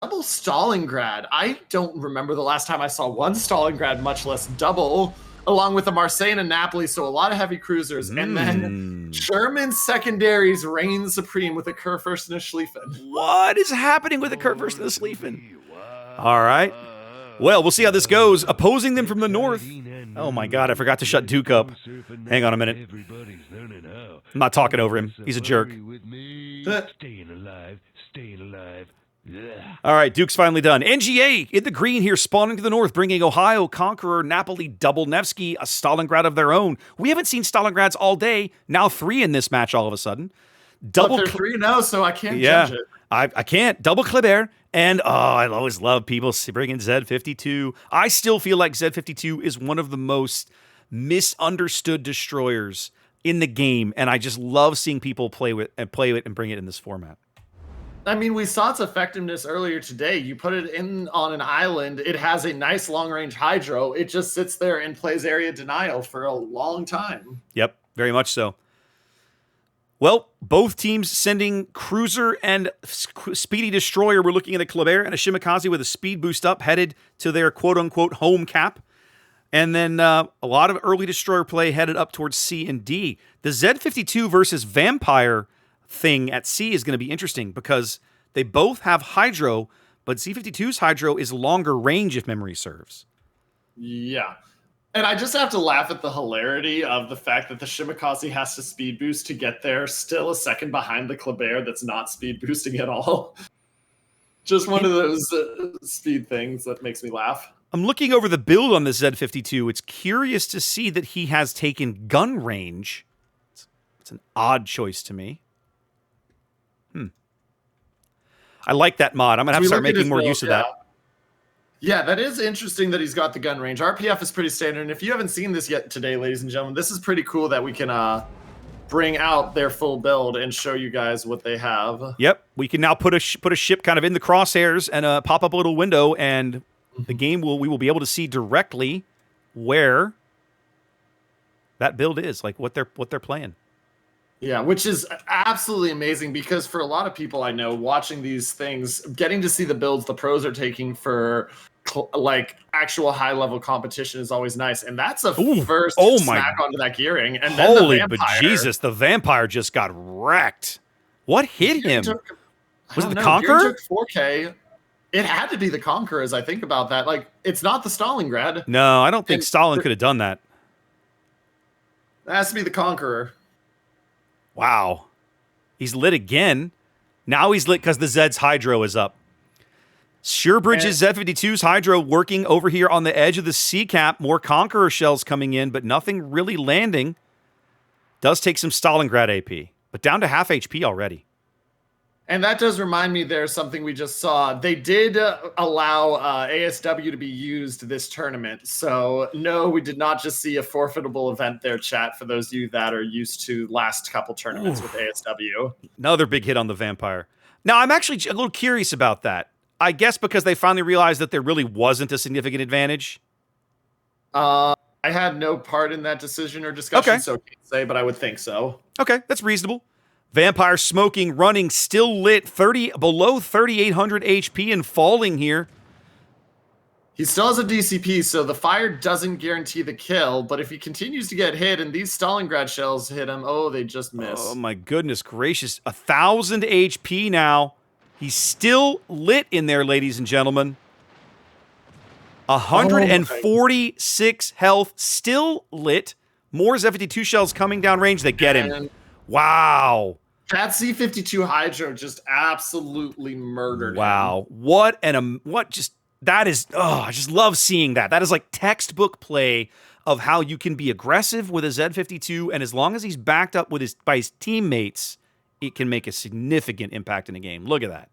Double Stalingrad. I don't remember the last time I saw one Stalingrad, much less double, along with the Marseille and Napoli, so a lot of heavy cruisers. And then German secondaries reign supreme with a Kurfürst and a Schlieffen. What is happening with the Kurfürst and the Schlieffen? All right. Well, we'll see how this goes. Opposing them from the north. Oh my God, I forgot to shut Duke up. Hang on a minute. I'm not talking over him. He's a jerk. Staying alive, staying alive. All right, Duke's finally done. NGA in the green here, spawning to the north, bringing Ohio, Conqueror, Napoli, Double Nevsky, a Stalingrad of their own. We haven't seen Stalingrads all day. Now 3 in this match all of a sudden. Double 3-0, so I can't judge it. I can't. Double Kleber. And, I always love people bringing Z52. I still feel like Z52 is one of the most misunderstood destroyers in the game, and I just love seeing people play it and bring it in this format. I mean, we saw its effectiveness earlier today. You put it in on an island. It has a nice long-range hydro. It just sits there and plays area denial for a long time. Yep, very much so. Well, both teams sending cruiser and speedy destroyer. We're looking at a Kleber and a Shimakaze with a speed boost up, headed to their quote-unquote home cap. And then a lot of early destroyer play headed up towards C and D. The Z52 versus Vampire thing at C is going to be interesting because they both have hydro, but Z52's hydro is longer range if memory serves. Yeah. And I just have to laugh at the hilarity of the fact that the Shimakaze has to speed boost to get there, still a second behind the Kleber that's not speed boosting at all. Just one of those speed things that makes me laugh. I'm looking over the build on the Z52. It's curious to see that he has taken gun range. It's an odd choice to me. I like that mod. I'm going to have to start making more use of that. Yeah, that is interesting that he's got the gun range. RPF is pretty standard. And if you haven't seen this yet today, ladies and gentlemen, this is pretty cool that we can bring out their full build and show you guys what they have. Yep. We can now put a ship kind of in the crosshairs and pop up a little window, and the game we will be able to see directly where that build is, like what they're playing. Yeah, which is absolutely amazing because for a lot of people I know watching these things, getting to see the builds the pros are taking for like actual high level competition is always nice. And that's a first smack onto that gearing. And then holy bejesus, the Vampire just got wrecked. What hit him? Was it the Conqueror? Took 4K. It had to be the Conqueror as I think about that. Like, it's not the Stalingrad. No, I don't think Stalin could have done that. It has to be the Conqueror. Wow. He's lit again. Now he's lit because the Zed's hydro is up. Surebridge's Z52's hydro working over here on the edge of the sea cap. More Conqueror shells coming in, but nothing really landing. Does take some Stalingrad AP, but down to half HP already. And that does remind me there's something we just saw. They did allow ASW to be used this tournament. So, no, we did not just see a forfeitable event there, chat, for those of you that are used to last couple tournaments with ASW. Another big hit on the Vampire. Now, I'm actually a little curious about that. I guess because they finally realized that there really wasn't a significant advantage. I had no part in that decision or discussion, so I can't say, but I would think so. Okay, that's reasonable. Vampire smoking, running, still lit, below 3,800 HP and falling here. He still has a DCP, so the fire doesn't guarantee the kill, but if he continues to get hit and these Stalingrad shells hit him, they just miss. Oh my goodness gracious. 1,000 HP now. He's still lit in there, ladies and gentlemen. 146 health, still lit. More Z52 shells coming down range that get him. Wow. That C52 Hydro just absolutely murdered him. Wow. I just love seeing that. That is like textbook play of how you can be aggressive with a Z52, and as long as he's backed up by his teammates, it can make a significant impact in a game. Look at that.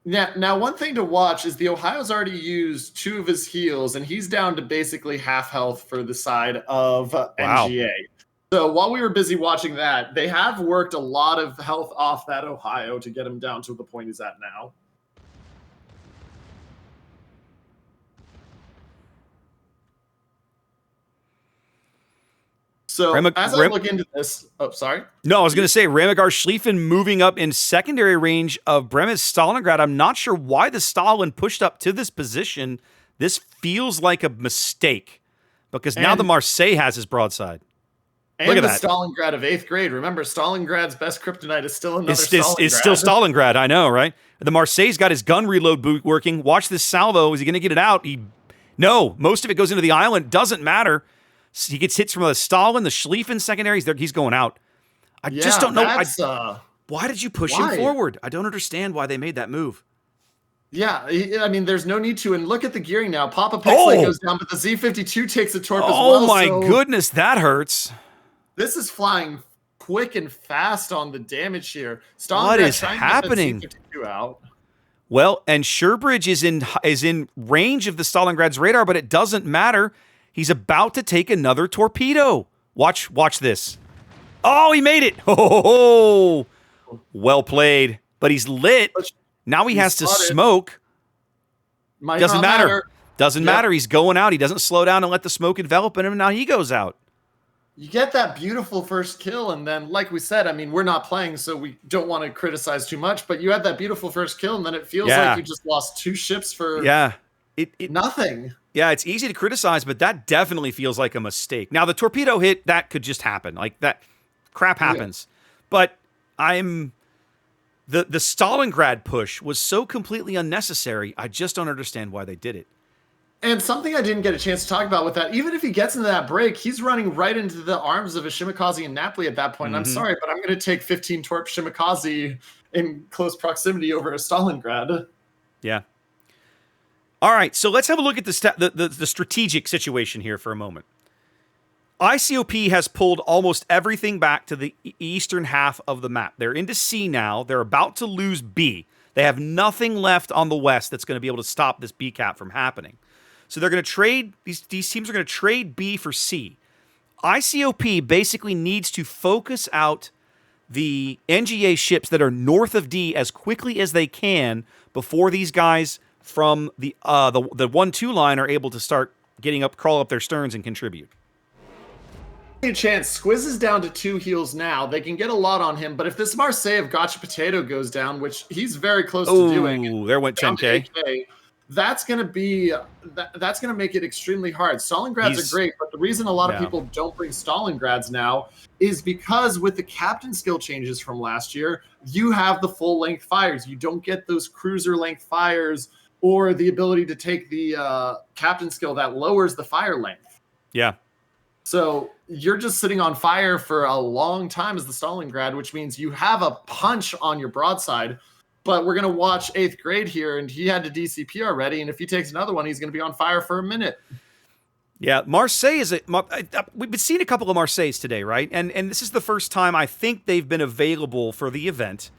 Yeah. Now, one thing to watch is the Ohio's already used 2 of his heals, and he's down to basically half health for the side of NGA. So while we were busy watching that, they have worked a lot of health off that Ohio to get him down to the point he's at now. So as I look into this, sorry. No, I was going to say Ramagar Schlieffen moving up in secondary range of Bremis Stalingrad. I'm not sure why the Stalin pushed up to this position. This feels like a mistake because now the Marseille has his broadside. Look at that. Stalingrad of 8th grade. Remember, Stalingrad's best kryptonite is still another Stalingrad. It's still Stalingrad, I know, right? The Marseille's got his gun reload boot working. Watch this salvo. Is he going to get it out? No, most of it goes into the island. Doesn't matter. He gets hits from the Stalin, the Schlieffen secondaries. He's going out. I just don't know. Why did you push him forward? I don't understand why they made that move. Yeah, I mean, there's no need to. And look at the gearing now. Papa Pixley goes down, but the Z-52 takes a torp as well. Oh, my goodness. That hurts. This is flying quick and fast on the damage here. What is happening? Out. Well, and Sherbridge is in range of the Stalingrad's radar, but it doesn't matter. He's about to take another torpedo. Watch this. Oh, he made it. Oh, well played. But he's lit. Now he has to smoke. Doesn't matter. Doesn't matter. He's going out. He doesn't slow down and let the smoke envelop in him. Now he goes out. You get that beautiful first kill, and then, like we said, I mean, we're not playing, so we don't want to criticize too much, but you had that beautiful first kill, and then it feels like you just lost 2 ships for nothing. Yeah, it's easy to criticize, but that definitely feels like a mistake. Now, the torpedo hit, that could just happen. Like, that crap happens. Yeah. But the Stalingrad push was so completely unnecessary, I just don't understand why they did it. And something I didn't get a chance to talk about with that, even if he gets into that break, he's running right into the arms of a Shimakaze and Napoli at that point. Mm-hmm. I'm sorry, but I'm going to take 15 torp Shimakaze in close proximity over a Stalingrad. Yeah. All right, so let's have a look at the strategic situation here for a moment. ICOP has pulled almost everything back to the eastern half of the map. They're into C now. They're about to lose B. They have nothing left on the west that's going to be able to stop this B cap from happening. So they're going to trade, these teams are going to trade B for C. ICOP basically needs to focus out the NGA ships that are north of D as quickly as they can before these guys from the 1-2 line are able to start crawl up their sterns and contribute. A chance. Squiz is down to 2 heals now. They can get a lot on him, but if this Marseille of Gotcha Potato goes down, which he's very close to doing. Oh, there went 10K. That's going to make it extremely hard. Stalingrads are great, but the reason a lot of people don't bring Stalingrads now is because with the captain skill changes from last year, you have the full length fires. You don't get those cruiser length fires or the ability to take the captain skill that lowers the fire length. Yeah. So you're just sitting on fire for a long time as the Stalingrad, which means you have a punch on your broadside. But we're going to watch 8th grade here, and he had to DCP already. And if he takes another one, he's going to be on fire for a minute. Yeah, Marseille we've been seeing a couple of Marseilles today, right? And this is the first time I think they've been available for the event.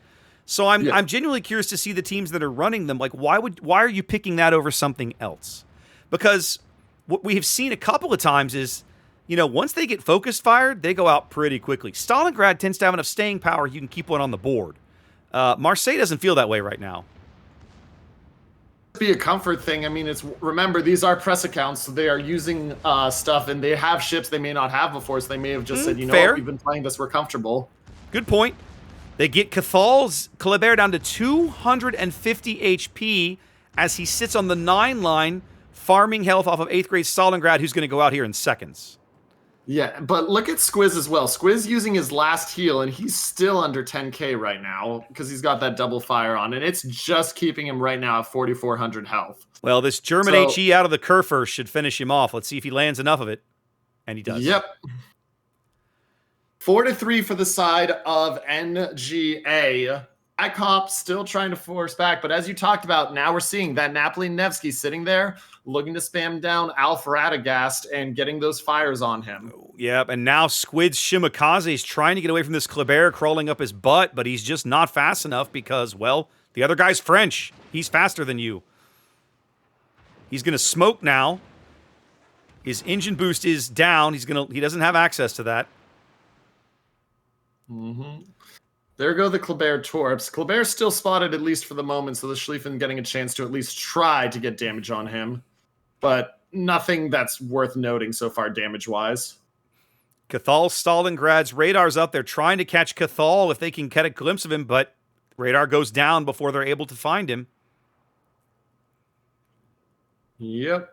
So I'm genuinely curious to see the teams that are running them. Like, why are you picking that over something else? Because what we have seen a couple of times is, once they get focus fired, they go out pretty quickly. Stalingrad tends to have enough staying power you can keep one on the board. Marseille doesn't feel that way right now. Be a comfort thing. I mean, remember, these are press accounts, so they are using stuff, and they have ships they may not have before, so they may have just said, what, we've been playing this, we're comfortable. Good point. They get Cathal's Colbert down to 250 HP as he sits on the 9 line, farming health off of 8th grade Stalingrad, who's going to go out here in seconds. Yeah, but look at Squiz as well. Squiz using his last heal, and he's still under 10K right now because he's got that double fire on, and it's just keeping him right now at 4,400 health. Well, this German HE out of the Kerfer should finish him off. Let's see if he lands enough of it, and he does. Yep. 4-3 for the side of NGA. ICOP still trying to force back, but as you talked about, now we're seeing that Napoli Nevsky sitting there looking to spam down Alf Radagast and getting those fires on him. Yep, and now Squid's Shimakaze is trying to get away from this Kleber crawling up his butt, but he's just not fast enough because, well, the other guy's French. He's faster than you. He's going to smoke now. His engine boost is down. He doesn't have access to that. Mm-hmm. There go the Kleber torps. Kleber's still spotted, at least for the moment, so the Schlieffen getting a chance to at least try to get damage on him. But nothing that's worth noting so far damage-wise. Cathal, Stalingrad's radar's up there trying to catch Cathal if they can get a glimpse of him, but radar goes down before they're able to find him. Yep.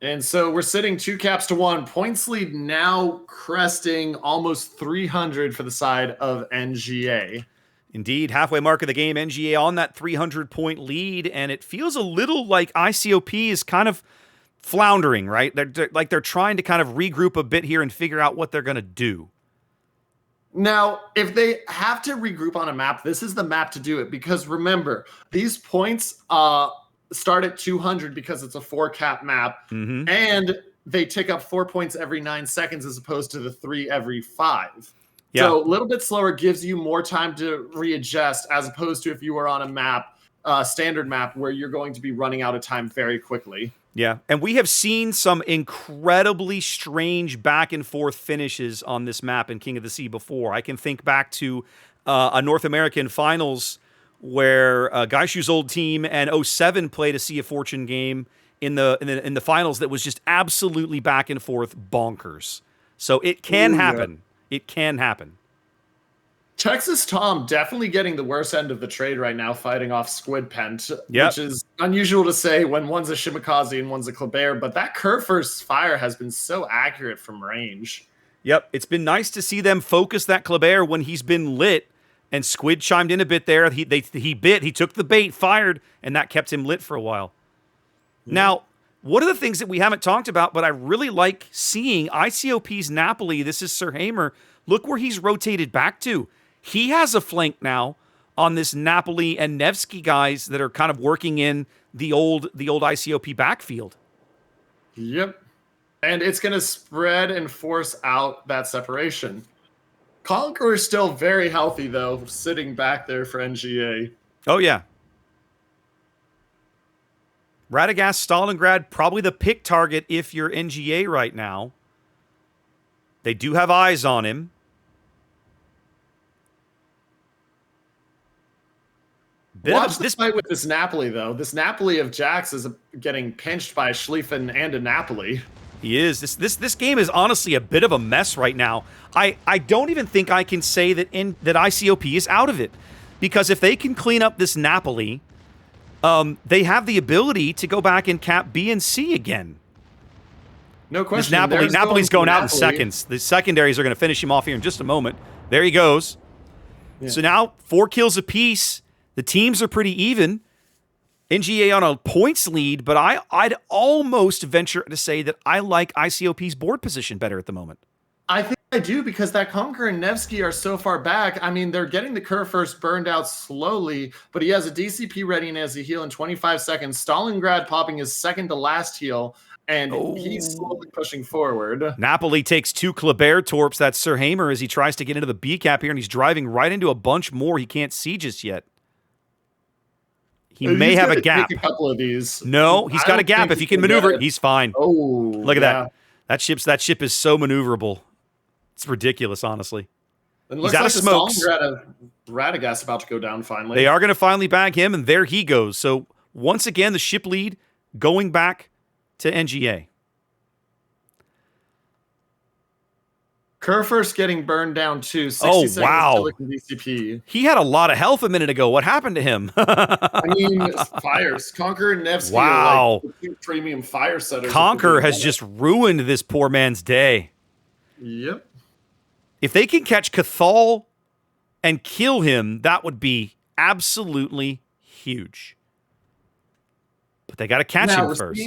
And so we're sitting 2 caps to 1. Points lead now cresting almost 300 for the side of NGA. Indeed, halfway mark of the game, NGA on that 300-point lead, and it feels a little like ICOP is kind of floundering, right? They're trying to kind of regroup a bit here and figure out what they're going to do. Now, if they have to regroup on a map, this is the map to do it, because remember, these points start at 200 because it's a 4-cap map, and they tick up 4 points every 9 seconds as opposed to the 3 every 5. Yeah. So a little bit slower gives you more time to readjust as opposed to if you were on a map, standard map, where you're going to be running out of time very quickly. Yeah, and we have seen some incredibly strange back and forth finishes on this map in King of the Sea before. I can think back to a North American finals where Gaishu's old team and 07 played a Sea of Fortune game in the finals that was just absolutely back and forth bonkers. So it can happen. Yeah. It can happen. Texas Tom definitely getting the worst end of the trade right now, fighting off Squid Pent, which is unusual to say when one's a Shimakaze and one's a Kleber, but that curve first fire has been so accurate from range. Yep, it's been nice to see them focus that Kleber when he's been lit, and Squid chimed in a bit there. He took the bait, fired, and that kept him lit for a while. Yeah. Now, one of the things that we haven't talked about, but I really like seeing ICOP's Napoli, this is Sir Hamer, look where he's rotated back to. He has a flank now on this Napoli and Nevsky guys that are kind of working in the old ICOP backfield. Yep. And it's going to spread and force out that separation. Conqueror is still very healthy, though, sitting back there for NGA. Oh, yeah. Radagast, Stalingrad, probably the pick target if you're NGA right now. They do have eyes on him. Watch this fight with this Napoli, though. This Napoli of Jax is getting pinched by a Schlieffen and a Napoli. He is. This game is honestly a bit of a mess right now. I don't even think I can say that ICOP is out of it, because if they can clean up this Napoli, they have the ability to go back and cap B and C again. No question. Napoli's going out in seconds. The secondaries are going to finish him off here in just a moment. There he goes. Yeah. So now 4 kills apiece. The teams are pretty even. NGA on a points lead, but I'd almost venture to say that I like ICOP's board position better at the moment. I think I do, because that Conqueror and Nevsky are so far back. I mean, they're getting the curve first burned out slowly, but he has a DCP ready and has a heal in 25 seconds. Stalingrad popping his second to last heal, and he's slowly pushing forward. Napoli takes 2 Kleber torps. That's Sir Hamer as he tries to get into the B cap here, and he's driving right into a bunch more he can't see just yet. He may have a gap. Take a couple of these. No, he's got a gap. If he can maneuver, he's fine. Oh, look at that. That ship is so maneuverable. It's ridiculous, honestly. It looks like the Stalingrad Radagast about to go down finally. They are going to finally bag him, and there he goes. So once again, the ship lead going back to NGA. Curve getting burned down too. 60 wow. DCP. He had a lot of health a minute ago. What happened to him? I mean, fires. Conqueror and Nevsky are like premium fire setters. Conqueror has just ruined this poor man's day. Yep. If they can catch Cathal and kill him, that would be absolutely huge. But they got to catch him first.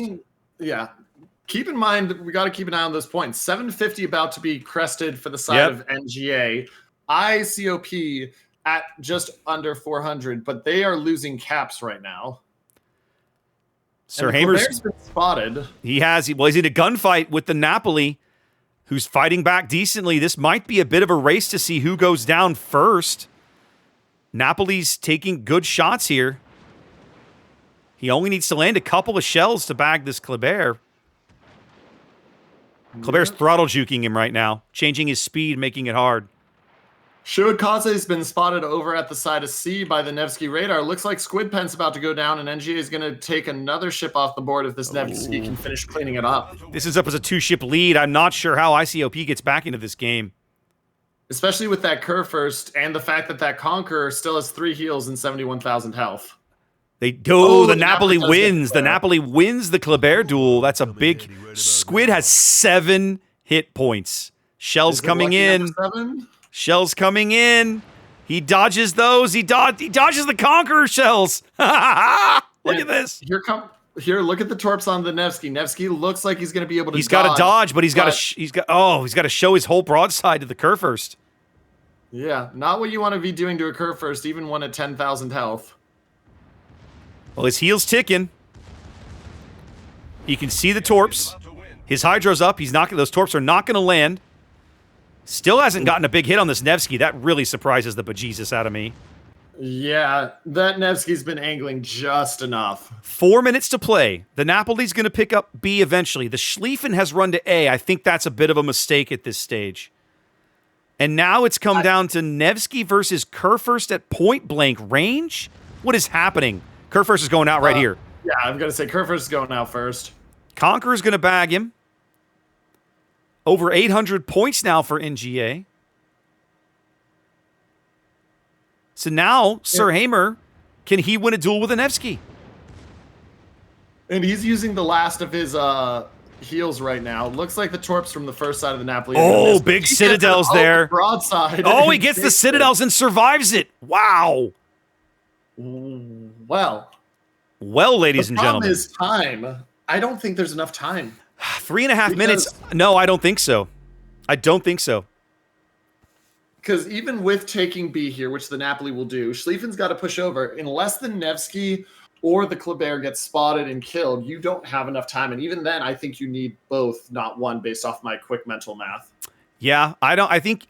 Keep in mind, we got to keep an eye on those points. 750 about to be crested for the side of NGA. ICOP at just under 400, but they are losing caps right now. Sir Hamer's been spotted. He's in a gunfight with the Napoli, who's fighting back decently. This might be a bit of a race to see who goes down first. Napoli's taking good shots here. He only needs to land a couple of shells to bag this Kleber. Kleber's throttle juking him right now, changing his speed, making it hard. Shimikaze's been spotted over at the side of C by the Nevsky radar. Looks like Squid Pen's about to go down, and NGA is going to take another ship off the board if this Nevsky can finish cleaning it up. This is up as a 2-ship lead. I'm not sure how ICOP gets back into this game. Especially with that curve first, and the fact that that Conqueror still has 3 heals and 71,000 health. The Napoli wins. The Napoli wins the Kleber duel. That's a big... Squid has 7 hit points. Shells coming in. Shells coming in. He dodges those. He dodges the Conqueror shells. Look at this. Here, look at the torps on the Nevsky. Nevsky looks like he's going to be able to. He's got to dodge, but he's got to show his whole broadside to the curve first. Yeah, not what you want to be doing to a curve first, even one at 10,000 health. Well, his heel's ticking. You can see the torps. His hydro's up. Those torps are not going to land. Still hasn't gotten a big hit on this Nevsky. That really surprises the bejesus out of me. Yeah, that Nevsky's been angling just enough. 4 minutes to play. The Napoli's going to pick up B eventually. The Schlieffen has run to A. I think that's a bit of a mistake at this stage. And now it's come down to Nevsky versus Kurfürst at point-blank range? What is happening? Kurfürst is going out right here. Yeah, I'm going to say Kurfürst is going out first. Conqueror's going to bag him. Over 800 points now for NGA. So now, Sir Hamer, can he win a duel with a Nevsky? And he's using the last of his heals right now. Looks like the torps from the first side of the Napoli. Oh, big Citadels there. Broadside. Oh, he gets the Citadels and survives it. Wow. Well, ladies and gentlemen. The problem is time. I don't think there's enough time. 3.5 minutes. No, I don't think so. I don't think so. Because even with taking B here, which the Napoli will do, Schlieffen's got to push over. Unless the Nevsky or the Kleber gets spotted and killed, you don't have enough time. And even then, I think you need both, not one, based off my quick mental math. Yeah,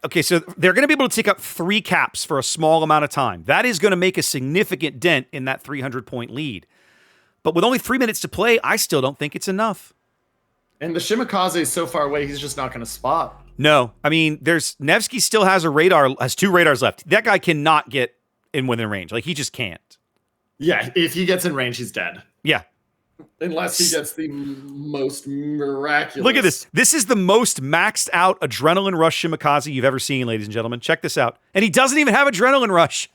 okay, so they're going to be able to take up 3 caps for a small amount of time. That is going to make a significant dent in that 300-point lead. But with only 3 minutes to play, I still don't think it's enough. And the Shimikaze is so far away, he's just not going to spot. No, I mean, Nevsky still has has 2 radars left. That guy cannot get in within range. Like, he just can't. Yeah, if he gets in range, he's dead. Yeah. Unless he gets the most miraculous. Look at this. This is the most maxed out adrenaline rush Shimikaze you've ever seen, ladies and gentlemen. Check this out. And he doesn't even have adrenaline rush.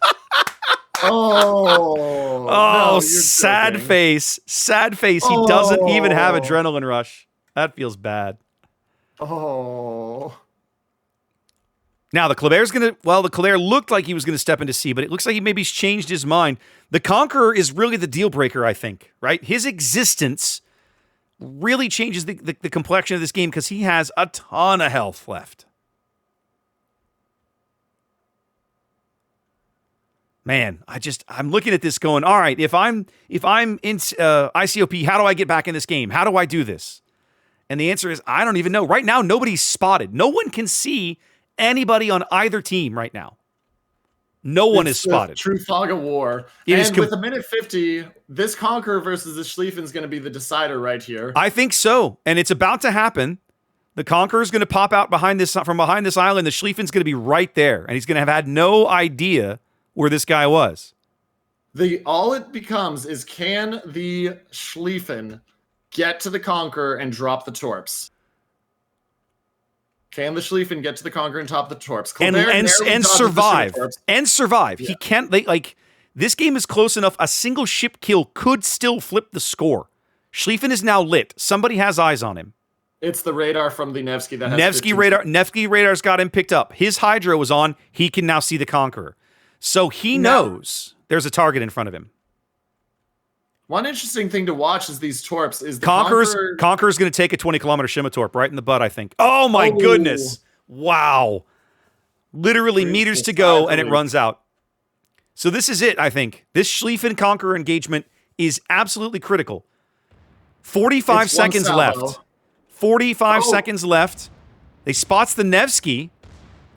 No, sad joking. face. Sad face. He doesn't even have adrenaline rush. That feels bad. Oh. Now, the Kleber's going to... Well, the Kleber looked like he was going to step into C, but it looks like he maybe changed his mind. The Conqueror is really the deal breaker, I think, right? His existence really changes the complexion of this game because he has a ton of health left. Man, I'm looking at this going, all right, if I'm in ICOP, how do I get back in this game? How do I do this? And the answer is, I don't even know. Right now, nobody's spotted. No one can see anybody on either team right now. No one is spotted. True fog of war. And with a minute 50, this Conqueror versus the Schlieffen is going to be the decider right here. I think so. And it's about to happen. The Conqueror is going to pop out from behind this island. The Schlieffen's going to be right there. And he's going to have had no idea where this guy was. All it becomes is, can the Schlieffen get to the Conqueror and drop the torps? Can the Schlieffen get to the Conqueror and top the torps? And survive. And survive. Yeah. He can't, this game is close enough. A single ship kill could still flip the score. Schlieffen is now lit. Somebody has eyes on him. It's the radar from the Nevsky that has Nevsky radar's got him picked up. His hydro was on. He can now see the Conqueror. So he knows there's a target in front of him. One interesting thing to watch is these torps. Is the Conqueror's going to take a 20-kilometer Shima-torp right in the butt, I think. Oh, my goodness. Wow. Literally meters to go, and it runs out. So this is it, I think. This Schlieffen-Conqueror engagement is absolutely critical. 45 seconds left. 45 seconds left. They spots the Nevsky.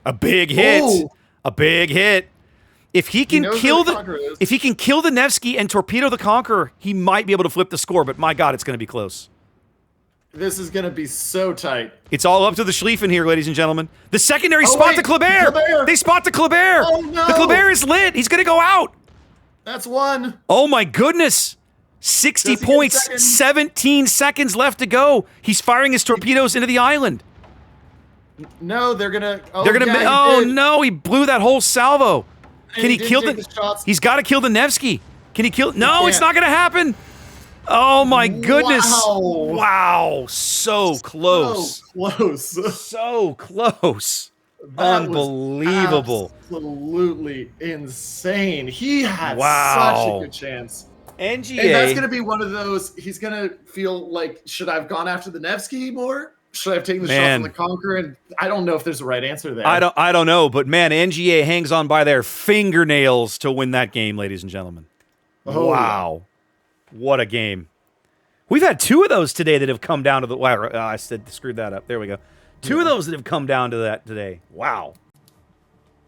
A big hit. Oh. A big hit. If he can kill the Nevsky and torpedo the Conqueror, he might be able to flip the score, but my God, it's going to be close. This is going to be so tight. It's all up to the Schlieffen here, ladies and gentlemen. The secondary spot to Kleber. They spot to Kleber. Oh, no. The Kleber is lit. He's going to go out. That's one. Oh, my goodness. 60 points, 17 seconds left to go. He's firing his torpedoes into the island. No, they're going to... Oh, they're going to... Oh, no. He blew that whole salvo. Can he kill the... He's got to kill the Nevsky. Can he kill... No, it's not going to happen. Oh, my goodness. Wow. So close. So close. So close. Unbelievable. Absolutely insane. He had such a good chance. NGA. And that's going to be one of those, he's going to feel like, should I have gone after the Nevsky more? Should I have taken the shot from the Conqueror? And I don't know if there's a right answer there. I don't know, but man, NGA hangs on by their fingernails to win that game, ladies and gentlemen. Oh, wow. What a game. We've had 2 of those today that have come down to the wire. I screwed that up. There we go. 2 of those that have come down to that today. Wow.